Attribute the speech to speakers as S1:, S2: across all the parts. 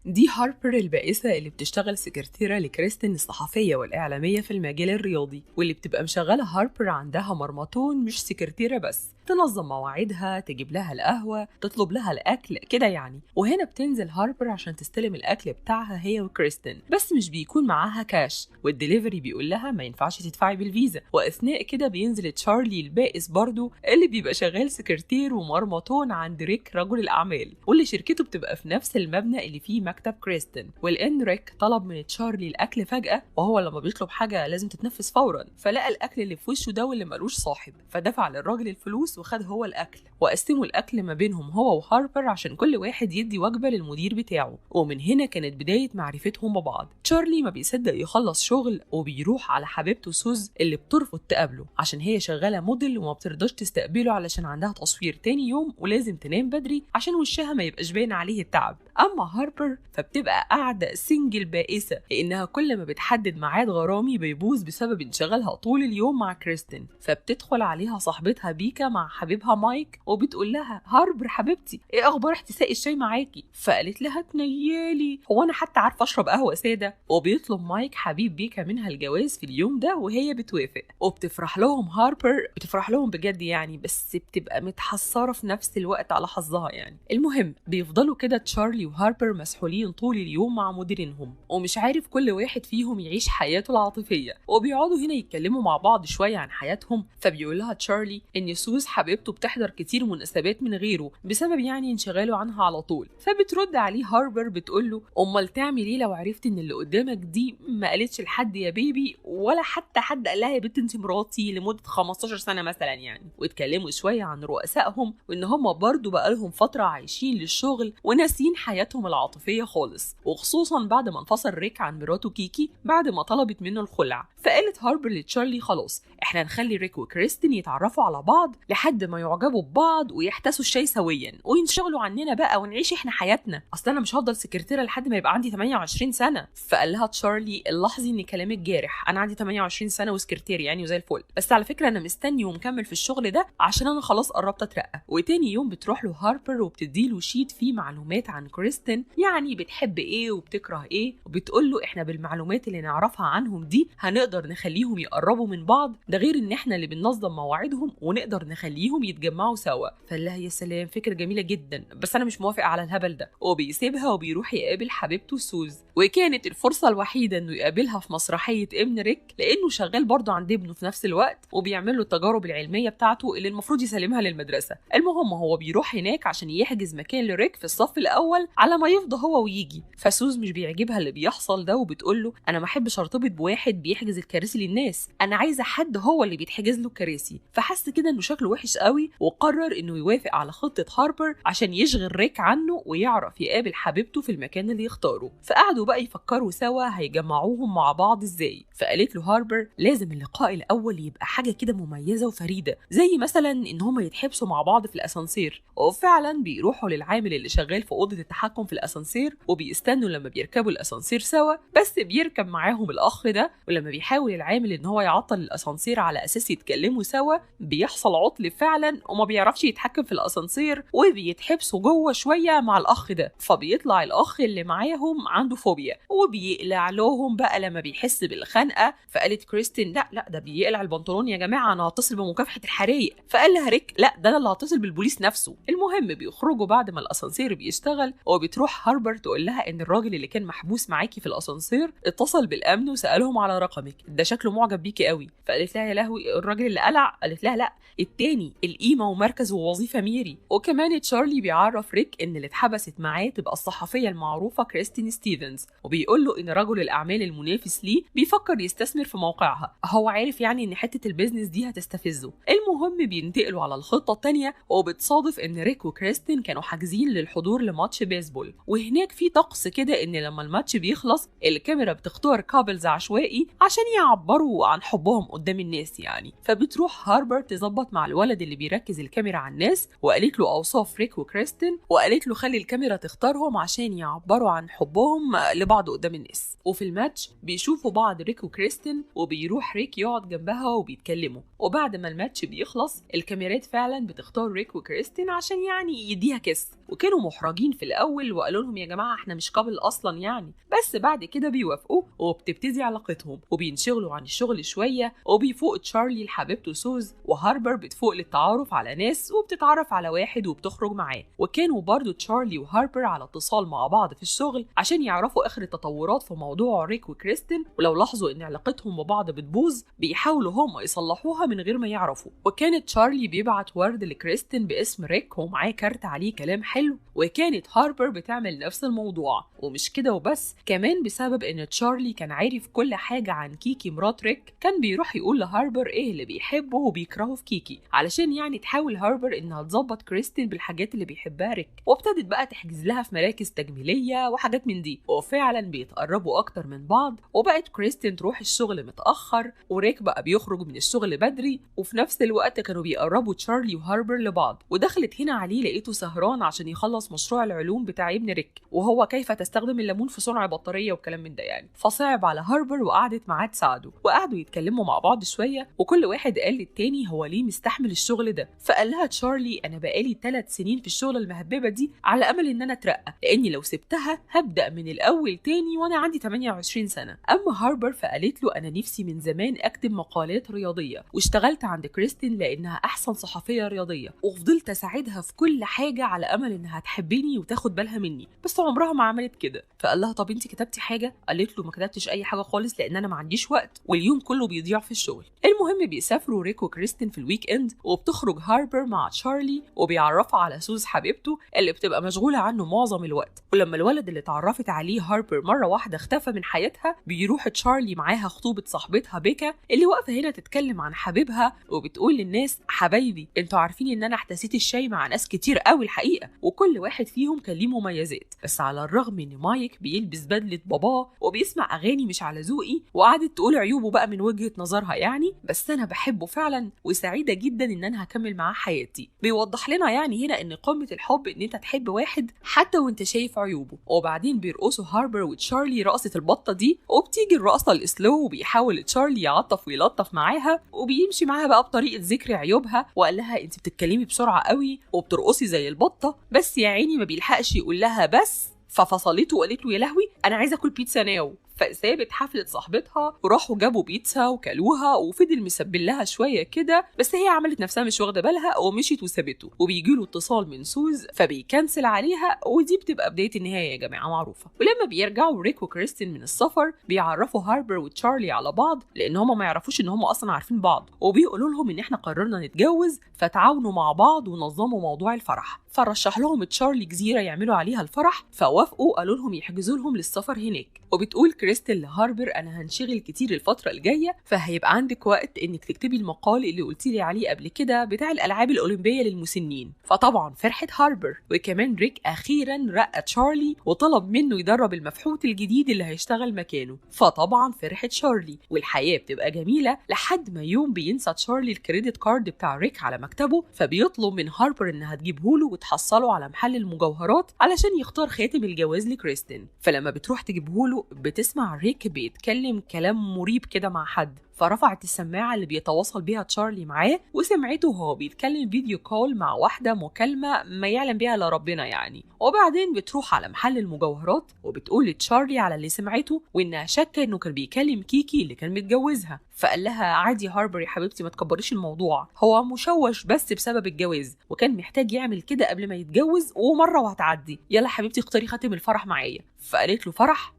S1: دي هاربر البائسة اللي بتشتغل سكرتيرة لكريستين الصحفية والإعلامية في المجال الرياضي، واللي بتبقى مشغلة هاربر عندها مرمطون مش سكرتيرة بس، تنظم مواعيدها، تجيب لها القهوة، تطلب لها الأكل كده يعني. وهنا بتنزل هاربر عشان تستلم الأكل بتاعها هي وكريستين، بس مش بيكون معاها كاش، والدليفري بيقول لها ما ينفعش تدفعي بالفيزا. وأثناء كده بينزل تشارلي البائس برضو اللي بيبقى شغال سكرتير ومرمطون عند ريك رجل الأعمال، واللي شركته بتبقى في نفس المبنى اللي فيه مكتب كريستين. ولأن ريك طلب من تشارلي الأكل فجأة، وهو لما بيطلب حاجة لازم تتنفذ فورا، فلقى الأكل اللي في وشه ده واللي ملوش صاحب، فدفع للراجل الفلوس وخد هو الأكل، وقسموا الأكل ما بينهم هو وهاربر عشان كل واحد يدي وجبة للمدير بتاعه. ومن هنا كانت بداية معرفتهم ببعض. تشارلي ما بيصدق يخلص شغل وبيروح على حبيبته سوز اللي بترفض تقابله عشان هي شغالة موديل وما بترضاش تستقبله علشان عندها تصوير تاني يوم ولازم تنام بدري عشان وشها ما يبقاش باين عليه التعب. أما هاربر فبتبقى قاعدة سنجل بائسة، لأنها كل ما بتحدد ميعاد غرامي بيبوظ بسبب انشغالها طول اليوم مع كريستين. فبتدخل عليها صاحبتها بيكا مع حبيبها مايك وبتقول لها: هاربر حبيبتي، ايه اخبار احتساء الشاي معاكي؟ فقالت لها: تنيالي، هو انا حتى عارفه اشرب قهوه ساده؟ وبيطلب مايك حبيب بيكا منها الجواز في اليوم ده وهي بتوافق، وبتفرح لهم هاربر، بتفرح لهم بجد يعني، بس بتبقى متحسره في نفس الوقت على حظها يعني. المهم بيفضلوا كده تشارلي وهاربر مسحولين طول اليوم مع مديرينهم، ومش عارف كل واحد فيهم يعيش حياته العاطفيه، وبيقعدوا هنا يتكلموا مع بعض شويه عن حياتهم. فبيقول لها تشارلي ان سوز حبيبته بتحضر كتير مناسبات من غيره بسبب يعني انشغاله عنها على طول. فبترد عليه هاربر بتقول له: امال تعمل ايه لو عرفت ان اللي قدامك دي ما قالتش لحد يا بيبي، ولا حتى حد قال لها يا بنت انت مراتي لمده 15 سنه مثلا يعني. واتكلموا شويه عن رؤسائهم وان هم برضو بقالهم فتره عايشين للشغل وناسين حياتهم العاطفيه خالص، وخصوصا بعد ما انفصل ريك عن مراته كيكي بعد ما طلبت منه الخلع. فقالت هاربر لتشارلي: خلاص احنا نخلي ريك وكريستين يتعرفوا على بعض لحد ما يعجبوا ببعض ويحتسوا الشاي سويا وينشغلوا عننا بقى ونعيش احنا حياتنا، اصل انا مش هفضل سكرتيره لحد ما يبقى عندي 28 سنه. فقال لها تشارلي: لاحظي ان كلامك جارح، انا عندي 28 سنه وسكرتير يعني وزي الفل، بس على فكره انا مستني ومكمل في الشغل ده عشان انا خلاص قربت اترقى. وتاني يوم بتروح له هاربر وبتديله شيت فيه معلومات عن كريستين، يعني بتحب ايه وبتكره ايه، وبتقول له: احنا بالمعلومات اللي نعرفها عنهم دي هنقدر نخليهم يقربوا من بعض، ده غير ان احنا اللي بننظم مواعيدهم ونقدر نخليهم يتجمعوا سوا. فقال لها: يا سلام، فكره جميله جدا، بس انا مش موافق على الهبل ده. وبيسيبها وبيروح يقابل حبيبته سوز، وكانت الفرصه الوحيده انه يقابلها في مسرحيه ابن ريك، لانه شغال برضه عند ابنه في نفس الوقت وبيعمل له التجارب العلميه بتاعته اللي المفروض يسلمها للمدرسه. المهم هو بيروح هناك عشان يحجز مكان لريك في الصف الاول على ما يفضى هو ويجي. فسوز مش بيعجبها اللي بيحصل ده وبتقول له: انا ما احبش ارتبط بواحد بيحجز الكراسي للناس، انا عايزه حد هو اللي بيتحجز له الكراسي. فحس كده انه شكله وحش قوي وقرر انه يوافق على خطه هاربر عشان يشغل ريك عنه ويعرف يقابل حبيبته في المكان اللي يختاره. فقعدوا بقى يفكروا سوا هيجمعوهم مع بعض ازاي. فقالت له هاربر: لازم اللقاء الاول يبقى حاجه كده مميزه وفريده، زي مثلا ان هما يتحبسوا مع بعض في الاسانسير. وفعلا بيروحوا للعامل اللي شغال في اوضه التحكم في الاسانسير وبيستنوا لما بيركبوا الاسانسير سوا، بس بيركب معاهم الاخ ده، ولما بيحاول العامل ان هو يعطل الاسانسير على اساس يتكلموا سوا بيحصل عطل فعلا وما بيعرفش يتحكم في الاسانسير وبيتحبسوا جوه شويه مع الاخ ده. فبيطلع الاخ اللي معاهم عنده فوبيا وبيقلع لهم بقى لما بيحس بالخنقه. فقالت كريستين: لا ده بيقلع البنطلون يا جماعه، انا هتصل بمكافحه الحريق. فقال لها ريك: لا ده انا اللي هتصل بالبوليس نفسه. المهم بيخرجوا بعد ما الاسانسير بيشتغل، وبتروح هاربر تقول لها ان الراجل اللي كان محبوس معاكي في الاسانسير اتصل بالامن وسالهم على رقمك، ده شكله معجب بيكي قوي. فقالت لها: يا لهوي، الراجل اللي قلع؟ قالت لها: لا التاني، القيمه ومركز ووظيفه ميري. وكمان تشارلي بيعرف ريك ان اللي اتحبست معاه تبقى الصحفيه المعروفه كريستين ستيفنز، وبيقول له ان رجل الاعمال المنافس ليه بيفكر يستثمر في موقعها، هو عارف يعني ان حته البيزنس دي هتستفزه. المهم بينتقلوا على الخطه الثانيه، وبتصادف ان ريك وكريستين كانوا حاجزين للحضور لماتش بيسبول، وهناك في طقس كده ان لما الماتش بيخلص الكاميرا بتختار كابلز عشوائي عشان يعبروا عن حبهم قدام الناس يعني. فبتروح هاربر تظبط مع الولد اللي بيركز الكاميرا على الناس، وقالت له اوصاف ريك وكريستين، وقالت له خلي الكاميرا تختارهم عشان يعبروا عن حبهم لبعض قدام الناس. وفي الماتش بيشوفوا بعض ريك وكريستين، وبيروح ريك يقعد جنبها وبيتكلموا. وبعد ما الماتش بيخلص الكاميرات فعلا بتختار ريك وكريستين عشان يعني يديها كيس، وكانوا محرجين في الاول وقالوا لهم: يا جماعة احنا مش قابل اصلا يعني. بس بعد كده بيوافقوا وبتبتدي علاقتهم وبينشغلوا عن الشغل شوية، وبيفوق تشارلي لحبيبته سوز، وهاربر بتفوق للتعارف على ناس وبتتعرف على واحد وبتخرج معاه. وكانوا برضو تشارلي وهاربر على اتصال مع بعض في الشغل عشان يعرفوا اخر التطورات في موضوع ريك وكريستين، ولو لاحظوا ان علاقتهم ببعض بتبوظ بيحاولوا هم يصلحوها من غير ما يعرفوا. وكانت تشارلي بيبعت ورد لكريستين باسم ريك ومعاه كارت عليه كلام حلو، وكانت هاربر بتعمل نفس الموضوع. ومش كده وبس، كمان بسبب ان تشارلي كان عارف كل حاجة عن كيكي مرات ريك، كان بيروح يقول لهاربر ايه اللي بيحبه وبيكرهه في كيكي، علشان يعني تحاول هاربر انها تظبط كريستين بالحاجات اللي بيحبها ريك. وابتدت بقى تحجز لها في مراكز تجميلية وحاجات من دي، وفعلا بيتقربوا اكتر من بعض، وبقت كريستين تروح الشغل متأخر وريك بقى بيخرج من الشغل بدري، وفي نفس الوقت كانوا بيقربوا تشارلي وهاربر لبعض. ودخلت هنا عليه لقيته سهران عشان يخلص مشروع العلوم بتاع ابن ريك، وهو كيف تستخدم الليمون في صنع بطارية وكلام من ده يعني. فصعب على هاربر وقعدت معاه تساعده، وقعدوا يتكلموا مع بعض شوية، وكل واحد قال للتاني هو ليه مستحمل الشغل ده. فقال لها تشارلي انا بقالي 3 سنين في الشغل المهببة دي على امل ان انا اترقى، لاني لو سبتها هبدأ من الاول تاني وانا عندي 28 سنة. اما هاربر فقالت له انا نفسي من زمان اكتب مقالات رياضية، واشتغلت عند كريستين لانها احسن صحفية رياضية، وفضلت اساعدها في كل حاجة على امل انها تحبني وتاخد بالها مني، بس عمرها ما عملت كده. فقال لها طب انت كتبتي حاجة؟ قالت له ما كتبتش اي حاجة خالص لان انا ما عنديش وقت واليوم كله بيضيع في الشغل. المهم بيسافروا ريك وكريستين في الويك اند، وبتخرج هاربر مع تشارلي وبيعرفها على سوز حبيبته اللي بتبقى مشغولة عنه معظم الوقت. ولما الولد اللي اتعرفت عليه هاربر مرة واحدة اختفى من حياتها، بيروح تشارلي معاها خطوبة صاحبتها بيكا اللي واقفة هنا تتكلم عن حبيبها، وبتقول للناس حبايبي انتوا عارفين ان انا احتسيت الشاي مع ناس كتير قوي الحقيقة، وكل واحد فيهم كان ليه مميزات، بس على الرغم ان مايك بيلبس بدلة باباه وبيسمع اغاني مش على ذوقي، وقعدت تقول عيوبه بقى من وجهة نظرها يعني، بس انا بحبه فعلا وسعيدة جدا ان انا هكمل معاه حياتي. بيوضح لنا يعني هنا ان قمة الحب ان انت تحب واحد حتى وانت شايف عيوبه. وبعدين بيرقصوا هاربر وتشارلي رقصة البطة دي، وبتيجي الرقصة الاسلو وبيحاول تشارلي يعطف ويلطف معاها، وبيمشي معاها بقى بطريقة ذكر عيوبها، وقال لها انت بتتكلمي بسرعة قوي وبترقصي زي البطة، بس يا عيني ما بيلحقش يقول لها بس، ففصلته وقالت له يا لهوي انا عايزه اكل بيتزا ناو. فسابت حفلة صاحبتها وراحوا جابوا بيتزا وكلوها، وفضل مسبل لها شوية كده، بس هي عملت نفسها مش واخدة بالها ومشيت وسابته. وبيجيله اتصال من سوز فبيكنسل عليها، ودي بتبقى بداية النهاية يا جماعة معروفة. ولما بيرجعوا ريك وكريستين من السفر بيعرفوا هاربر وتشارلي على بعض، لان هما ما يعرفوش ان هما اصلا عارفين بعض، وبيقولوا لهم ان احنا قررنا نتجوز فتعاونوا مع بعض ونظموا موضوع الفرح. فرشح لهم تشارلي جزيرة يعملوا عليها الفرح، فوافقوا قالوا لهم يحجزوا لهم للسفر هناك. وبتقول كريستين لهاربر انا هنشغل كتير الفترة الجاية، فهيبقى عندك وقت انك تكتبي المقال اللي قلتي لي عليه قبل كده بتاع الالعاب الاولمبية للمسنين. فطبعا فرحت هاربر. وكمان ريك اخيرا رقى تشارلي وطلب منه يدرب المفحوط الجديد اللي هيشتغل مكانه، فطبعا فرحت تشارلي. والحياة بتبقى جميلة لحد ما يوم بينسى تشارلي الكريدت كارد بتاع ريك على مكتبه، فبيطلب من هاربر انها تجيبه له وتحصله على محل المجوهرات علشان يختار خاتم الجواز لكريستين. فلما بتروح تجيبه له بتسمع ريك بيتكلم كلام مريب كده مع حد، فرفعت السماعة اللي بيتواصل بيها تشارلي معاه وسمعته وهو بيتكلم فيديو كول مع واحدة مكالمة ما يعلم بيها الا ربنا يعني. وبعدين بتروح على محل المجوهرات وبتقول لتشارلي على اللي سمعته، وانها شاكة انه كان بيكلم كيكي اللي كان متجوزها. فقال لها عادي هاربر يا حبيبتي ما تكبريش الموضوع، هو مشوش بس بسبب الجواز وكان محتاج يعمل كده قبل ما يتجوز، ومرة وهتعدي، يلا حبيبتي اختاري خاتم الفرح معايا. فقالت له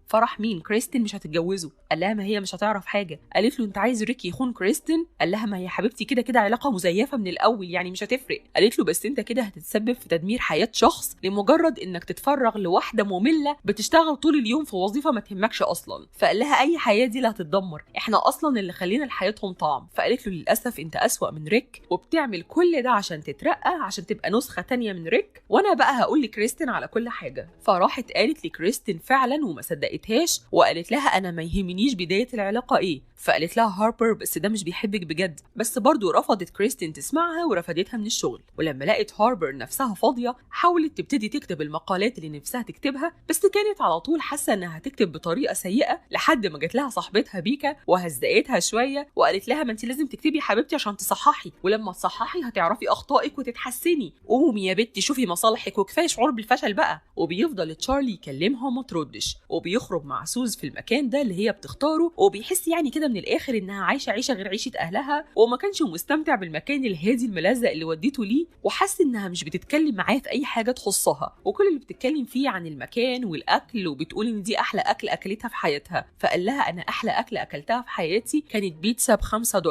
S1: فرح مين؟ كريستين مش هتتجوزه. قال لها ما هي مش هتعرف حاجة. قالت له انت عايز ريك يخون كريستين؟ قال لها ما هي حبيبتي كده كده علاقة مزيفة من الأول يعني مش هتفرق. قالت له بس انت كده هتتسبب في تدمير حياة شخص لمجرد انك تتفرغ لواحدة مملة بتشتغل طول اليوم في وظيفة ما تهمكش أصلا. فقال لها أي حياة دي لا هتتدمر، احنا أصلا اللي خلينا لحياتهم طعم. فقالت له للأسف انت أسوأ من ريك وبتعمل كل ده عشان تترقى، عشان تبقى نسخة تانية من ريك، وانا بقى هقول لكريستين على كل حاجة. فراحت قالت لكريستين فعلا وما صدقتش لقيتهاش وقالت لها أنا ما يهمنيش بداية العلاقة إيه. فقالت لها هاربر بس ده مش بيحبك بجد، بس برضو رفضت كريستين تسمعها ورفضتها من الشغل. ولما لقت هاربر نفسها فاضية حاولت تبتدي تكتب المقالات اللي نفسها تكتبها، بس كانت على طول حاسة انها هتكتب بطريقة سيئة، لحد ما جت لها صاحبتها بيكا وهزقتها شوية وقالت لها ما انت لازم تكتبي يا حبيبتي عشان تصححي، ولما تصححي هتعرفي اخطائك وتتحسني، قومي يا بنتي شوفي مصالحك وكفايه شعور بالفشل بقى. وبيفضل تشارلي يكلمها وما تردش، وبيخرج مع سوز في المكان ده اللي هي بتختاره، وبيحس يعني كده من الاخر انها عايشه عيشه غير عيشه اهلها، وما كانش مستمتع بالمكان الهادي الملزق اللي وديته ليه، وحس انها مش بتتكلم معاه في اي حاجه تخصها، وكل اللي بتتكلم فيه عن المكان والاكل، وبتقول ان دي احلى اكل اكلتها في حياتها. فقال لها انا احلى اكل اكلتها في حياتي كانت بيتزا ب$5،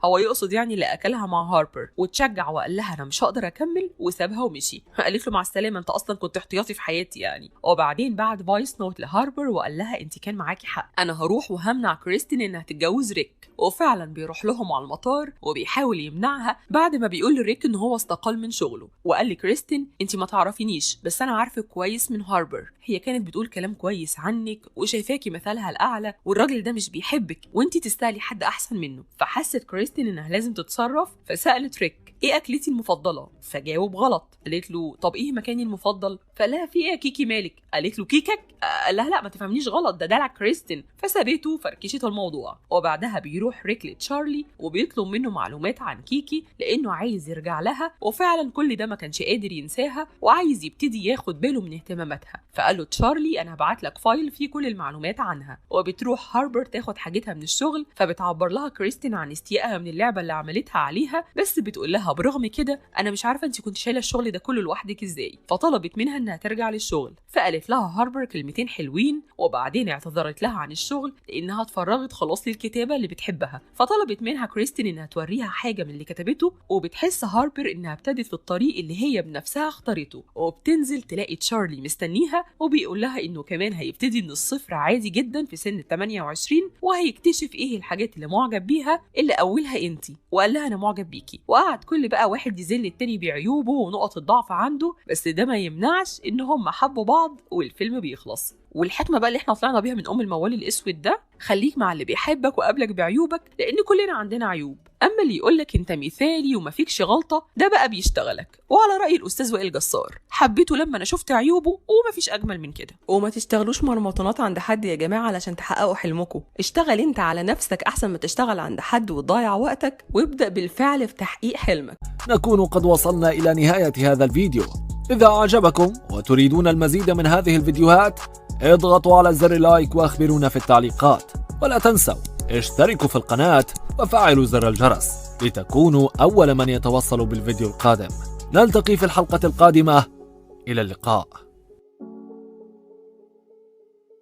S1: هو يقصد يعني اللي اكلها مع هاربر، وتشجع وقال لها انا مش هقدر اكمل وسابها ومشي. قالت له مع السلامه انت اصلا كنت احتياطي في حياتي يعني. وبعدين بعد فويس نوت لهاربر وقال لها انت كان معاكي حق، انا هروح وهمنع كريستين انها تتجوز ريك. وفعلا بيروح لهم على المطار وبيحاول يمنعها بعد ما بيقول لريك ان هو استقال من شغله، وقال لكريستين انت ما تعرفينيش بس انا عارفه كويس من هاربر، هي كانت بتقول كلام كويس عنك وشايفاكي مثالها الاعلى، والراجل ده مش بيحبك وانت تستاهلي حد احسن منه. فحست كريستين انها لازم تتصرف، فسالت ريك ايه اكلتي المفضله؟ فجاوب غلط. قالت له طب ايه مكاني المفضل؟ فقال لها في ايه يا كيكي مالك؟ قالت له كيكك؟ قال لها لا ما تفهمنيش غلط ده دلع كريستين. فسابته وفركشت الموضوع. وبعدها بيروح ريك لتشارلي وبيطلب منه معلومات عن كيكي لانه عايز يرجع لها، وفعلا كل ده ما كانش قادر ينساها وعايز يبتدي ياخد باله من اهتماماتها. فقال له تشارلي انا هبعت لك فايل فيه كل المعلومات عنها. وبتروح هاربر تاخد حاجتها من الشغل، فبتعبر لها كريستين عن استيائها من اللعبه اللي عملتها عليها، بس بتقول لها برغم كده انا مش عارفه انت كنت شايله الشغل ده كله لوحدك ازاي. فطلبت منها انها ترجع للشغل. فقالت لها هاربر كلمتين حلوين، وبعدين اعتذرت لها عن الشغل لانها اتفرغت خلاص للكتابه اللي بتحبها. فطلبت منها كريستين انها توريها حاجه من اللي كتبته، وبتحس هاربر انها ابتدت في الطريق اللي هي بنفسها اختارته. وبتنزل تلاقي تشارلي مستنيها وبيقول لها انه كمان هيبتدي من الصفر عادي جدا في سن 28، وهيكتشف ايه الحاجات اللي معجب بيها اللي اولها انتي. وقال لها انا معجب بيكي، وقعد كل بقى واحد يذل التاني بعيوبه ونقط الضعف عنده، بس ده ما يمنعش ان هم حبوا بعض والفيلم بيخلص. والحكمه بقى اللي احنا طلعنا بيها من الموال الاسود ده، خليك مع اللي بيحبك وقابلك بعيوبك، لان كلنا عندنا عيوب، اما اللي يقولك انت مثالي وما فيكش غلطه ده بقى بيشتغلك. وعلى راي الاستاذ وائل جسار حبيته لما انا شفت عيوبه وما فيش اجمل من كده. وما تشتغلوش مرمطونات عند حد يا جماعه علشان تحققوا حلمكم، اشتغل انت على نفسك احسن ما تشتغل عند حد وتضيع وقتك، وابدا بالفعل في تحقيق حلمك.
S2: نكون قد وصلنا الى نهايه هذا الفيديو. اذا اعجبكم وتريدون المزيد من هذه الفيديوهات اضغطوا على زر لايك واخبرونا في التعليقات، ولا تنسوا اشتركوا في القناة وفعلوا زر الجرس لتكونوا أول من يتوصل بالفيديو القادم. نلتقي في الحلقة القادمة، إلى اللقاء.